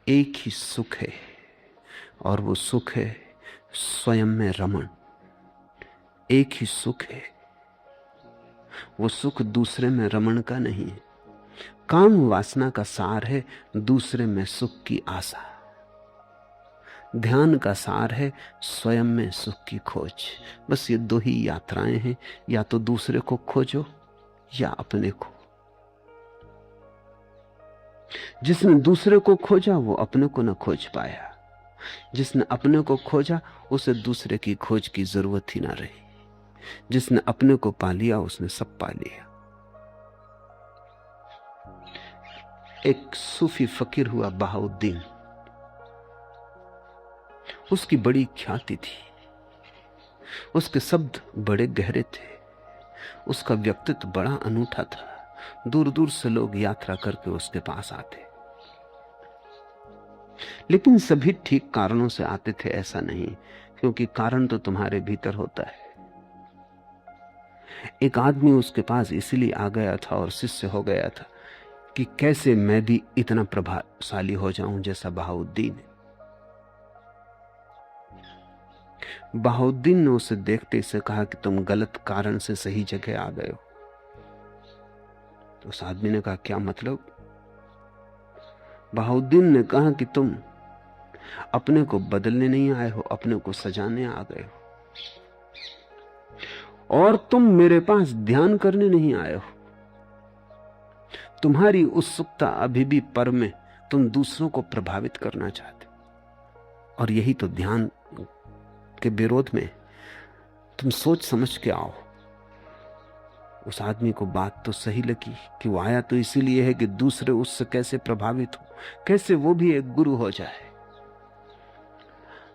एक ही सुख है, और वो सुख है स्वयं में रमण। एक ही सुख है, वो सुख दूसरे में रमण का नहीं है। काम वासना का सार है दूसरे में सुख की आशा। ध्यान का सार है स्वयं में सुख की खोज। बस ये दो ही यात्राएं हैं, या तो दूसरे को खोजो या अपने को। जिसने दूसरे को खोजा वो अपने को न खोज पाया, जिसने अपने को खोजा उसे दूसरे की खोज की जरूरत ही ना रही। जिसने अपने को पा लिया उसने सब पा लिया। एक सूफी फकीर हुआ बहाउद्दीन, उसकी बड़ी ख्याति थी, उसके शब्द बड़े गहरे थे, उसका व्यक्तित्व बड़ा अनूठा था। दूर दूर से लोग यात्रा करके उसके पास आते, लेकिन सभी ठीक कारणों से आते थे ऐसा नहीं, क्योंकि कारण तो तुम्हारे भीतर होता है। एक आदमी उसके पास इसलिए आ गया था और शिष्य हो गया था कि कैसे मैं भी इतना प्रभावशाली हो जाऊं जैसा बहाउद्दीन। बहाउद्दीन ने उसे देखते से कहा कि तुम गलत कारण से सही जगह आ गए हो। तो उस आदमी ने कहा क्या मतलब? बहाउद्दीन ने कहा कि तुम अपने को बदलने नहीं आए हो, अपने को सजाने आ गए हो। और तुम मेरे पास ध्यान करने नहीं आए हो। तुम्हारी उत्सुकता अभी भी पर में, तुम दूसरों को प्रभावित करना चाहते, और यही तो ध्यान के विरोध में। तुम सोच समझ के आओ। उस आदमी को बात तो सही लगी कि वो आया तो इसीलिए है कि दूसरे उससे कैसे प्रभावित हो, कैसे वो भी एक गुरु हो जाए।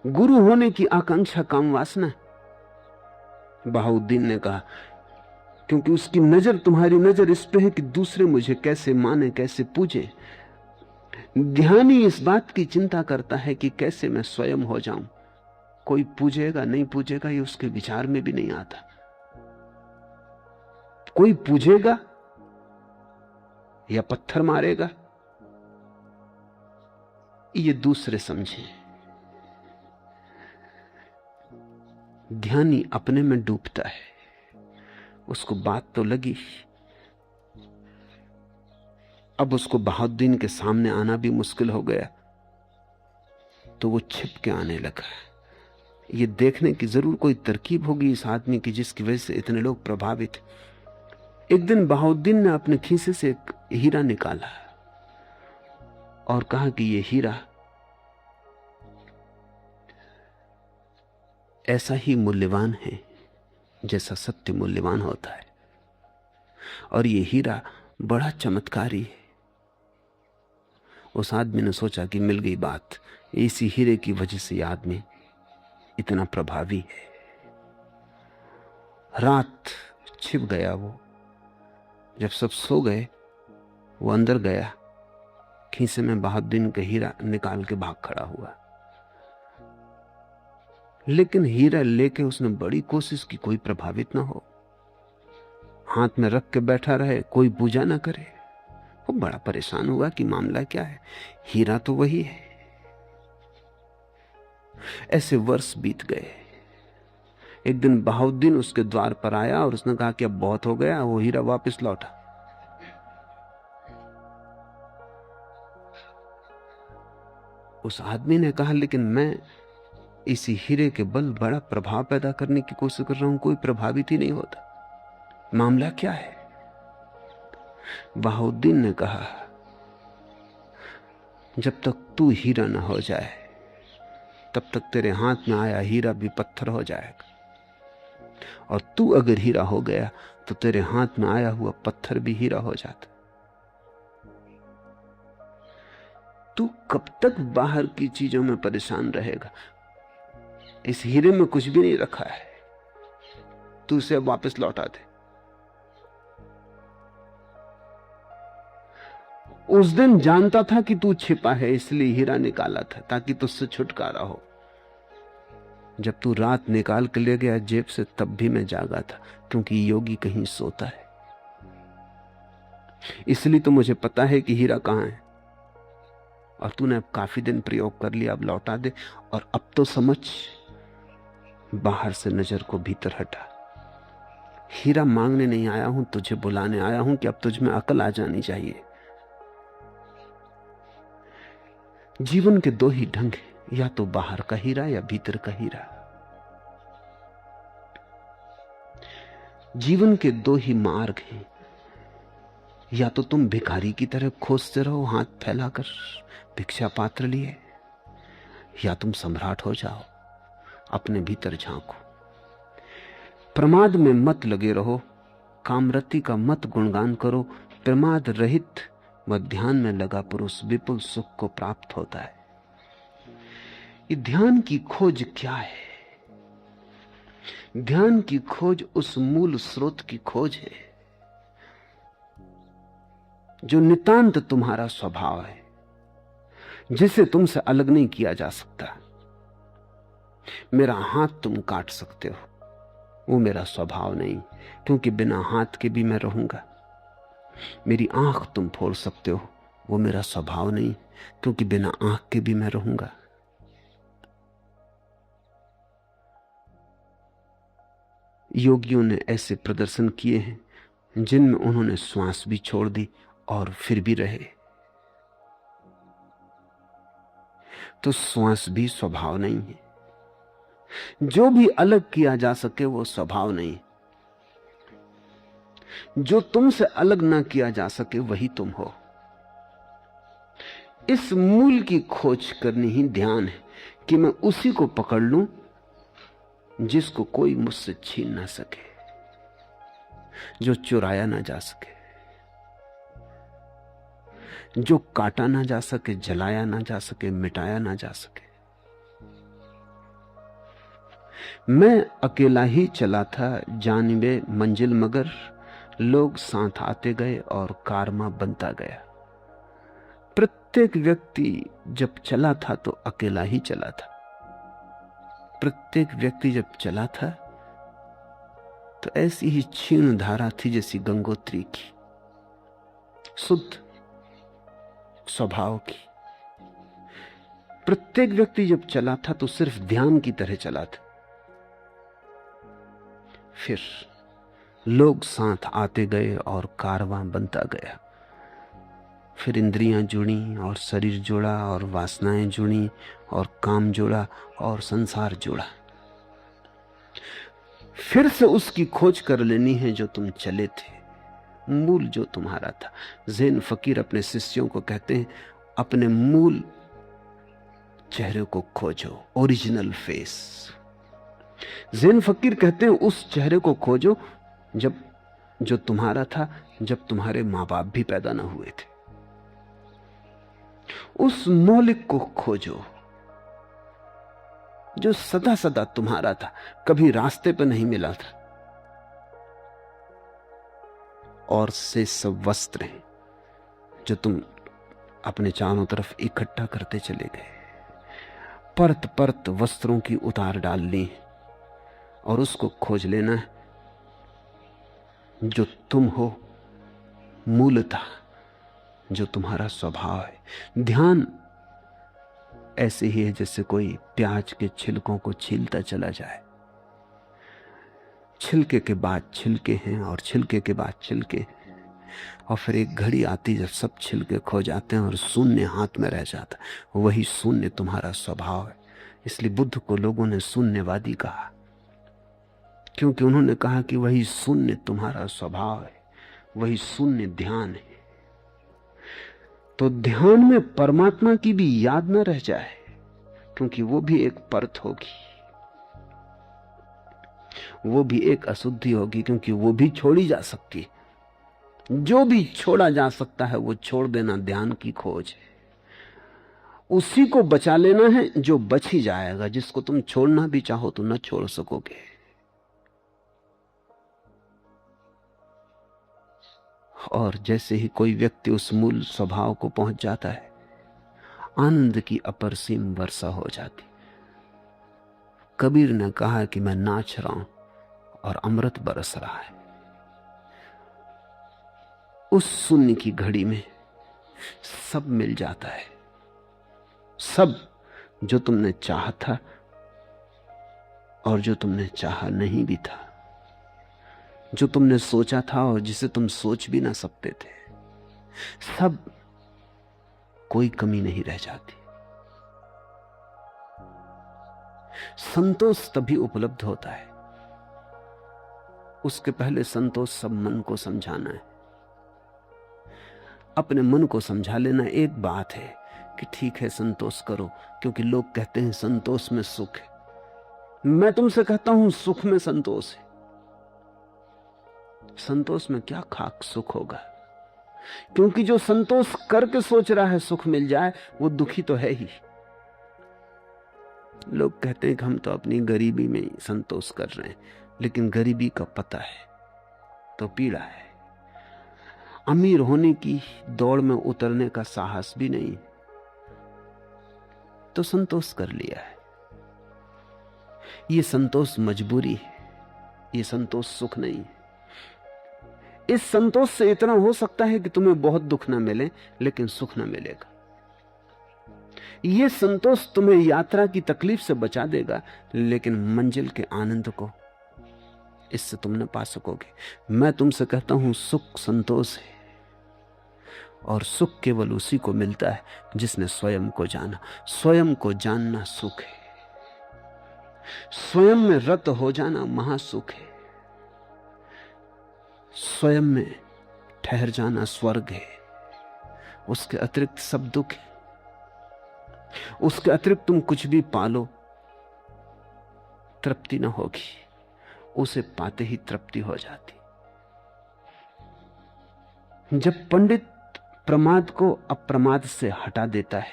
गुरु होने की आकांक्षा काम वासना है। बहाउद्दीन ने कहा क्योंकि उसकी नजर, तुम्हारी नजर इस पे है कि दूसरे मुझे कैसे माने, कैसे पूजे। ध्यानी इस बात की चिंता करता है कि कैसे मैं स्वयं हो जाऊं। कोई पूजेगा नहीं पूजेगा ये उसके विचार में भी नहीं आता। कोई पूजेगा या पत्थर मारेगा ये दूसरे समझे। ध्यानी अपने में डूबता है। उसको बात तो लगी। अब उसको बहाउद्दीन के सामने आना भी मुश्किल हो गया, तो वो छिप के आने लगा। ये देखने की जरूर कोई तरकीब होगी इस आदमी की जिसकी वजह से इतने लोग प्रभावित। एक दिन बहाउद्दीन ने अपने खीसे से एक हीरा निकाला और कहा कि ये हीरा ऐसा ही मूल्यवान है जैसा सत्य मूल्यवान होता है, और ये हीरा बड़ा चमत्कारी है। उस आदमी ने सोचा कि मिल गई बात, इसी हीरे की वजह से यह आदमी इतना प्रभावी है। रात छिप गया वो। जब सब सो गए वो अंदर गया, खीसे में बहाउद्दीन का हीरा निकाल के भाग खड़ा हुआ। लेकिन हीरा लेके उसने बड़ी कोशिश की, कोई प्रभावित ना हो, हाथ में रख के बैठा रहे, कोई पूजा ना करे। वो बड़ा परेशान हुआ कि मामला क्या है, हीरा तो वही है। ऐसे वर्ष बीत गए। एक दिन बहाउद्दीन उसके द्वार पर आया और उसने कहा कि अब बहुत हो गया, वो हीरा वापस लौटा। उस आदमी ने कहा लेकिन मैं इसी हीरे के बल बड़ा प्रभाव पैदा करने की कोशिश कर रहा हूं, कोई प्रभावित ही नहीं होता, मामला क्या है? बहाउद्दीन ने कहा जब तक तू हीरा ना हो जाए तब तक तेरे हाथ में आया हीरा भी पत्थर हो जाएगा, और तू अगर हीरा हो गया तो तेरे हाथ में आया हुआ पत्थर भी हीरा हो जाता। तू कब तक बाहर की चीजों में परेशान रहेगा? इस हीरे में कुछ भी नहीं रखा है, तू उसे वापस लौटा दे। उस दिन जानता था कि तू छिपा है, इसलिए हीरा निकाला था ताकि तुझसे छुटकारा हो। जब तू रात निकाल के ले गया जेब से तब भी मैं जागा था, क्योंकि योगी कहीं सोता है। इसलिए तो मुझे पता है कि हीरा कहां है, और तूने अब काफी दिन प्रयोग कर लिया, अब लौटा दे। और अब तो समझ, बाहर से नजर को भीतर हटा। हीरा मांगने नहीं आया हूं, तुझे बुलाने आया हूं कि अब तुझ में अकल आ जानी चाहिए। जीवन के दो ही ढंग हैं, या तो बाहर का हीरा या भीतर का हीरा। जीवन के दो ही मार्ग हैं, या तो तुम भिखारी की तरह खोजते रहो हाथ फैलाकर भिक्षा पात्र लिए, या तुम सम्राट हो जाओ, अपने भीतर झांको। प्रमाद में मत लगे रहो, कामरति का मत गुणगान करो। प्रमाद रहित व ध्यान में लगा पुरुष विपुल सुख को प्राप्त होता है। ये ध्यान की खोज क्या है? ध्यान की खोज उस मूल स्रोत की खोज है जो नितांत तुम्हारा स्वभाव है, जिसे तुमसे अलग नहीं किया जा सकता। मेरा हाथ तुम काट सकते हो, वो मेरा स्वभाव नहीं, क्योंकि बिना हाथ के भी मैं रहूंगा। मेरी आंख तुम फोड़ सकते हो, वो मेरा स्वभाव नहीं, क्योंकि बिना आंख के भी मैं रहूंगा। योगियों ने ऐसे प्रदर्शन किए हैं जिनमें उन्होंने श्वास भी छोड़ दी और फिर भी रहे। तो श्वास भी स्वभाव नहीं है। जो भी अलग किया जा सके वो स्वभाव नहीं। जो तुमसे अलग ना किया जा सके वही तुम हो। इस मूल की खोज करनी ही ध्यान है कि मैं उसी को पकड़ लूं जिसको कोई मुझसे छीन ना सके, जो चुराया ना जा सके, जो काटा ना जा सके, जलाया ना जा सके, मिटाया ना जा सके। मैं अकेला ही चला था जानिबे मंजिल, मगर लोग साथ आते गए और कारवां बनता गया। प्रत्येक व्यक्ति जब चला था तो अकेला ही चला था। प्रत्येक व्यक्ति जब चला था तो ऐसी ही क्षीण धारा थी जैसी गंगोत्री की, शुद्ध स्वभाव की। प्रत्येक व्यक्ति जब चला था तो सिर्फ ध्यान की तरह चला था। फिर लोग साथ आते गए और कारवां बनता गया। फिर इंद्रियां जुड़ी और शरीर जुड़ा और वासनाएं जुड़ी और काम जुड़ा और संसार जुड़ा। फिर से उसकी खोज कर लेनी है जो तुम चले थे, मूल जो तुम्हारा था। ज़ैन फकीर अपने शिष्यों को कहते हैं, अपने मूल चेहरे को खोजो, ओरिजिनल फेस। ज़ैन फकीर कहते हैं उस चेहरे को खोजो जो तुम्हारा था जब तुम्हारे मां बाप भी पैदा ना हुए थे। उस मौलिक को खोजो जो सदा सदा तुम्हारा था, कभी रास्ते पर नहीं मिला था। और से सब वस्त्र हैं जो तुम अपने चारों तरफ इकट्ठा करते चले गए। परत परत वस्त्रों की उतार डालनी और उसको खोज लेना है जो तुम हो मूलतः, जो तुम्हारा स्वभाव है। ध्यान ऐसे ही है जैसे कोई प्याज के छिलकों को छीलता चला जाए। छिलके के बाद छिलके हैं और छिलके के बाद छिलके हैं, और फिर एक घड़ी आती जब सब छिलके खो जाते हैं और शून्य हाथ में रह जाता। वही शून्य तुम्हारा स्वभाव है। इसलिए बुद्ध को लोगों ने शून्यवादी कहा, क्योंकि उन्होंने कहा कि वही शून्य तुम्हारा स्वभाव है, वही शून्य ध्यान है। तो ध्यान में परमात्मा की भी याद न रह जाए, क्योंकि वो भी एक परत होगी, वो भी एक अशुद्धि होगी, क्योंकि वो भी छोड़ी जा सकती। जो भी छोड़ा जा सकता है वो छोड़ देना ध्यान की खोज है। उसी को बचा लेना है जो बच ही जाएगा। जिसको तुम छोड़ना भी चाहो तो न छोड़ सकोगे। और जैसे ही कोई व्यक्ति उस मूल स्वभाव को पहुंच जाता है, आनंद की अपरसीम वर्षा हो जाती। कबीर ने कहा कि मैं नाच रहा हूं और अमृत बरस रहा है। उस शून्य की घड़ी में सब मिल जाता है। सब जो तुमने चाहा था और जो तुमने चाहा नहीं भी था, जो तुमने सोचा था और जिसे तुम सोच भी ना सकते थे, सब, कोई कमी नहीं रह जाती। संतोष तभी उपलब्ध होता है, उसके पहले संतोष सब मन को समझाना है। अपने मन को समझा लेना एक बात है कि ठीक है संतोष करो, क्योंकि लोग कहते हैं संतोष में सुख है। मैं तुमसे कहता हूं सुख में संतोष है। संतोष में क्या खाक सुख होगा, क्योंकि जो संतोष करके सोच रहा है सुख मिल जाए वो दुखी तो है ही। लोग कहते हैं कि हम तो अपनी गरीबी में संतोष कर रहे हैं, लेकिन गरीबी का पता है तो पीड़ा है। अमीर होने की दौड़ में उतरने का साहस भी नहीं तो संतोष कर लिया है। ये संतोष मजबूरी है, ये संतोष सुख नहीं है। इस संतोष से इतना हो सकता है कि तुम्हें बहुत दुख ना मिले लेकिन सुख ना मिलेगा। यह संतोष तुम्हें यात्रा की तकलीफ से बचा देगा, लेकिन मंजिल के आनंद को इससे तुम न पा सकोगे। मैं तुमसे कहता हूं सुख संतोष है, और सुख केवल उसी को मिलता है जिसने स्वयं को जाना। स्वयं को जानना सुख है, स्वयं में रत हो जाना महासुख है, स्वयं में ठहर जाना स्वर्ग है। उसके अतिरिक्त सब दुख है। उसके अतिरिक्त तुम कुछ भी पालो तृप्ति न होगी, उसे पाते ही तृप्ति हो जाती। जब पंडित प्रमाद को अप्रमाद से हटा देता है,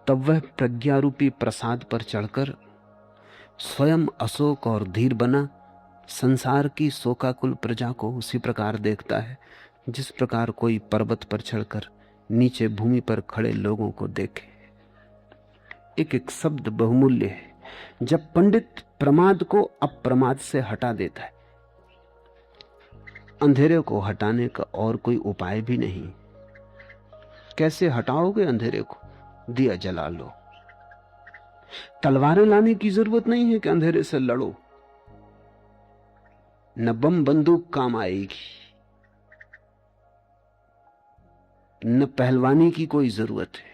तब वह प्रज्ञारूपी प्रसाद पर चढ़कर स्वयं अशोक और धीर बना संसार की शोकाकुल प्रजा को उसी प्रकार देखता है जिस प्रकार कोई पर्वत पर चढ़कर नीचे भूमि पर खड़े लोगों को देखे। एक एक शब्द बहुमूल्य है। जब पंडित प्रमाद को अप्रमाद से हटा देता है, अंधेरे को हटाने का और कोई उपाय भी नहीं। कैसे हटाओगे अंधेरे को? दिया जला लो। तलवारें लाने की जरूरत नहीं है कि अंधेरे से लड़ो, न बम बंदूक काम आएगी, न पहलवानी की कोई जरूरत है।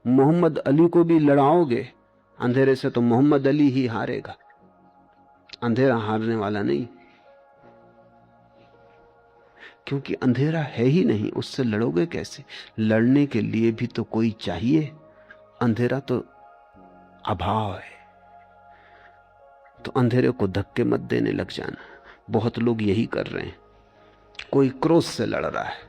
मोहम्मद अली को भी लड़ाओगे अंधेरे से तो मोहम्मद अली ही हारेगा, अंधेरा हारने वाला नहीं, क्योंकि अंधेरा है ही नहीं। उससे लड़ोगे कैसे? लड़ने के लिए भी तो कोई चाहिए। अंधेरा तो अभाव है, तो अंधेरे को धक्के मत देने लग जाना। बहुत लोग यही कर रहे हैं। कोई क्रोध से लड़ रहा है,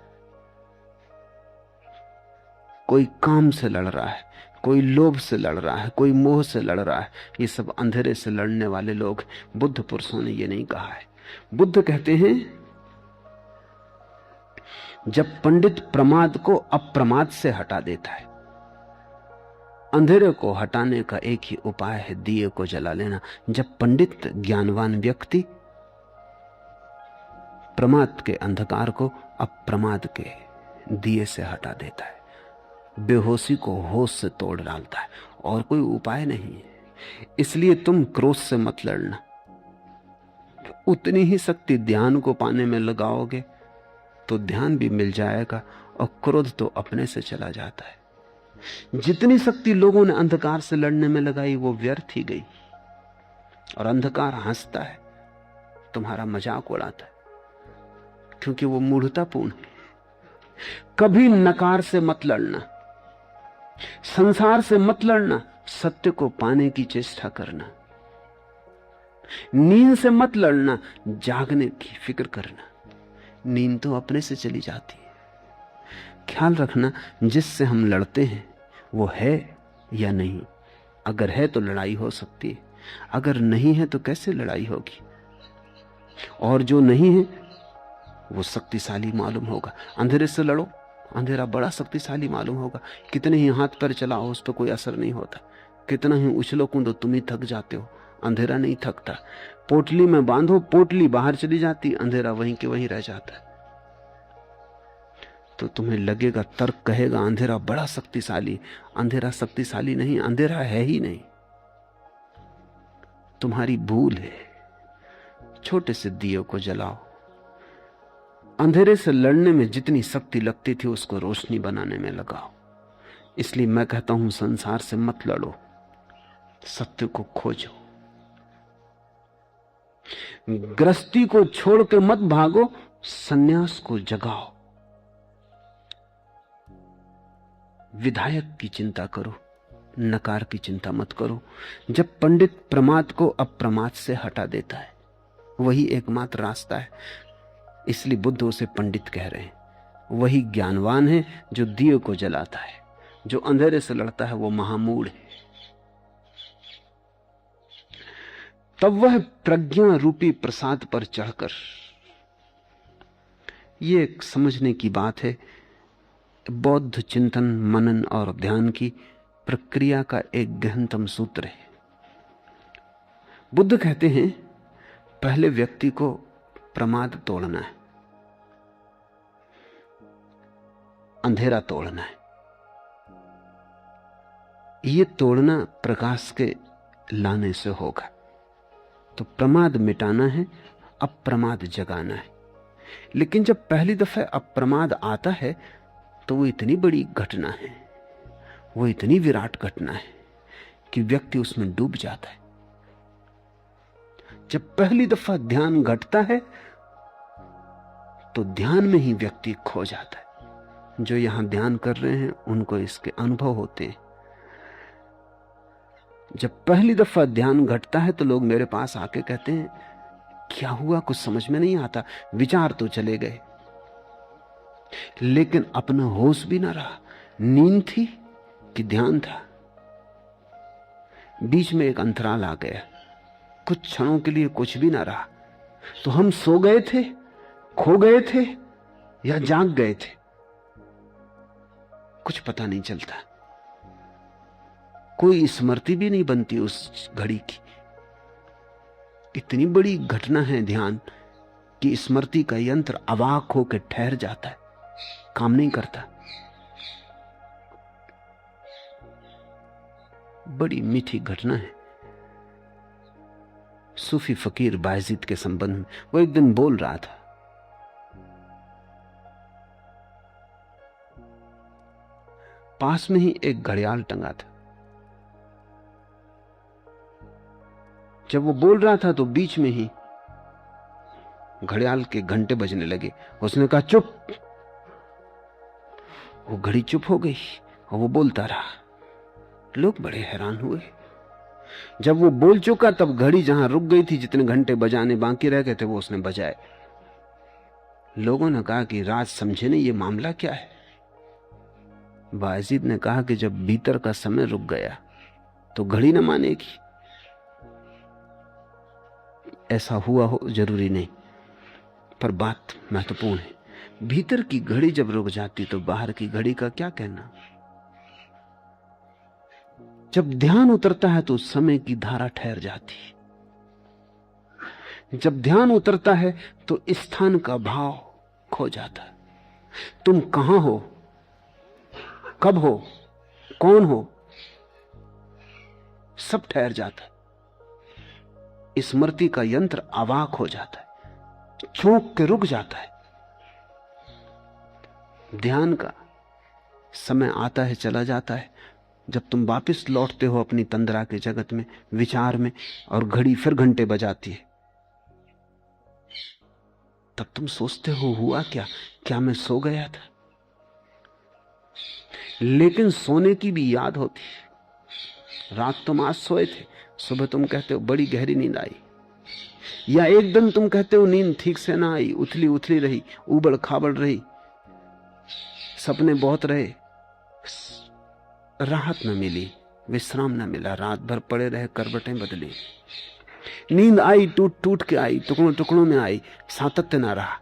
कोई काम से लड़ रहा है, कोई लोभ से लड़ रहा है, कोई मोह से लड़ रहा है। ये सब अंधेरे से लड़ने वाले लोग। बुद्ध पुरुषों ने ये नहीं कहा है। बुद्ध कहते हैं जब पंडित प्रमाद को अप्रमाद से हटा देता है, अंधेरे को हटाने का एक ही उपाय है, दिए को जला लेना। जब पंडित ज्ञानवान व्यक्ति प्रमाद के अंधकार को अप्रमाद के दिए से हटा देता है, बेहोशी को होश से तोड़ डालता है, और कोई उपाय नहीं है। इसलिए तुम क्रोध से मत लड़ना। उतनी ही शक्ति ध्यान को पाने में लगाओगे तो ध्यान भी मिल जाएगा, और क्रोध तो अपने से चला जाता है। जितनी शक्ति लोगों ने अंधकार से लड़ने में लगाई वो व्यर्थ ही गई, और अंधकार हंसता है, तुम्हारा मजाक उड़ाता है, क्योंकि वो मूढ़तापूर्ण है। कभी नकार से मत लड़ना, संसार से मत लड़ना, सत्य को पाने की चेष्टा करना। नींद से मत लड़ना, जागने की फिक्र करना। नींद तो अपने से चली जाती है। ख्याल रखना, जिससे हम लड़ते हैं वो है या नहीं। अगर है तो लड़ाई हो सकती है, अगर नहीं है तो कैसे लड़ाई होगी? और जो नहीं है वो शक्तिशाली मालूम होगा। अंधेरे से लड़ो, अंधेरा बड़ा शक्तिशाली मालूम होगा। कितने ही हाथ पैर चलाओ, उस पर कोई असर नहीं होता। कितना ही उछलो कूदो, तुम ही थक जाते हो, अंधेरा नहीं थकता। पोटली में बांधो, पोटली बाहर चली जाती, अंधेरा वहीं के वहीं रह जाता है। तो तुम्हें लगेगा, तर्क कहेगा अंधेरा बड़ा शक्तिशाली। अंधेरा शक्तिशाली नहीं, अंधेरा है ही नहीं, तुम्हारी भूल है। छोटे से दिए को जलाओ। अंधेरे से लड़ने में जितनी शक्ति लगती थी उसको रोशनी बनाने में लगाओ। इसलिए मैं कहता हूं संसार से मत लड़ो, सत्य को खोजो। गृहस्थी को छोड़ के मत भागो, सन्यास को जगाओ। विधायक की चिंता करो, नकार की चिंता मत करो। जब पंडित प्रमाद को अप्रमाद से हटा देता है, वही एकमात्र रास्ता है। इसलिए बुद्ध उसे पंडित कह रहे हैं। वही ज्ञानवान है जो दिए को जलाता है। जो अंधेरे से लड़ता है वो महामूढ़ है। तब वह प्रज्ञा रूपी प्रसाद पर चढ़कर, ये एक समझने की बात है, बौद्ध चिंतन, मनन और ध्यान की प्रक्रिया का एक गहनतम सूत्र है। बुद्ध कहते हैं पहले व्यक्ति को प्रमाद तोड़ना है, अंधेरा तोड़ना है। ये तोड़ना प्रकाश के लाने से होगा। तो प्रमाद मिटाना है, अप्रमाद जगाना है। लेकिन जब पहली दफे अप्रमाद आता है तो वो इतनी बड़ी घटना है, वो इतनी विराट घटना है कि व्यक्ति उसमें डूब जाता है। जब पहली दफा ध्यान घटता है तो ध्यान में ही व्यक्ति खो जाता है। जो यहां ध्यान कर रहे हैं उनको इसके अनुभव होते हैं। जब पहली दफा ध्यान घटता है तो लोग मेरे पास आके कहते हैं क्या हुआ, कुछ समझ में नहीं आता, विचार तो चले गए लेकिन अपना होश भी ना रहा। नींद थी कि ध्यान था, बीच में एक अंतराल आ गया, कुछ क्षणों के लिए कुछ भी ना रहा। तो हम सो गए थे, खो गए थे या जाग गए थे, कुछ पता नहीं चलता। कोई स्मृति भी नहीं बनती उस घड़ी की। इतनी बड़ी घटना है ध्यान कि स्मृति का यंत्र अवाक होकर ठहर जाता है, काम नहीं करता। बड़ी मीठी घटना है। सूफी फकीर बायजीद के संबंध में वो एक दिन बोल रहा था, पास में ही एक घड़ियाल टंगा था। जब वो बोल रहा था तो बीच में ही घड़ियाल के घंटे बजने लगे। उसने कहा चुप। वो घड़ी चुप हो गई और वो बोलता रहा। लोग बड़े हैरान हुए। जब वो बोल चुका तब घड़ी जहां रुक गई थी, जितने घंटे बजाने बाकी रह गए थे वो उसने बजाए। लोगों ने कहा कि राज समझे नहीं, ये मामला क्या है। बायजीद ने कहा कि जब भीतर का समय रुक गया तो घड़ी न मानेगी। ऐसा हुआ हो जरूरी नहीं, पर बात महत्वपूर्ण है। भीतर की घड़ी जब रुक जाती तो बाहर की घड़ी का क्या कहना। जब ध्यान उतरता है तो समय की धारा ठहर जाती है। जब ध्यान उतरता है तो स्थान का भाव खो जाता है। तुम कहां हो, कब हो, कौन हो, सब ठहर जाता है। स्मृति का यंत्र अवाक हो जाता है, चौंक के रुक जाता है। ध्यान का समय आता है, चला जाता है। जब तुम वापस लौटते हो अपनी तंद्रा के जगत में, विचार में, और घड़ी फिर घंटे बजाती है, तब तुम सोचते हो हुआ क्या, क्या मैं सो गया था। लेकिन सोने की भी याद होती है। रात तुम आज सोए थे, सुबह तुम कहते हो बड़ी गहरी नींद आई, या एक दिन तुम कहते हो नींद ठीक से ना आई, उथली उथली रही, उबड़ खाबड़ रही, सपने बहुत रहे, राहत न मिली, विश्राम न मिला, रात भर पड़े रहे, करवटें बदली। नींद आई, टूट टूट के आई, टुकड़ों टुकड़ों में आई, सातत्य ना रहा।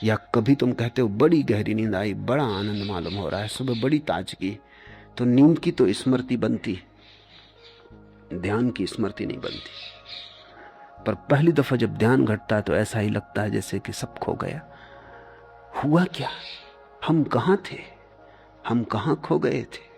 या कभी तुम कहते हो बड़ी गहरी नींद आई, बड़ा आनंद मालूम हो रहा है, सुबह बड़ी ताजगी। तो नींद की तो स्मृति बनती है, ध्यान की स्मृति नहीं बनती। पर पहली दफा जब ध्यान घटता है तो ऐसा ही लगता है जैसे कि सब खो गया। हुआ क्या, हम कहां थे, हम कहां खो गए थे।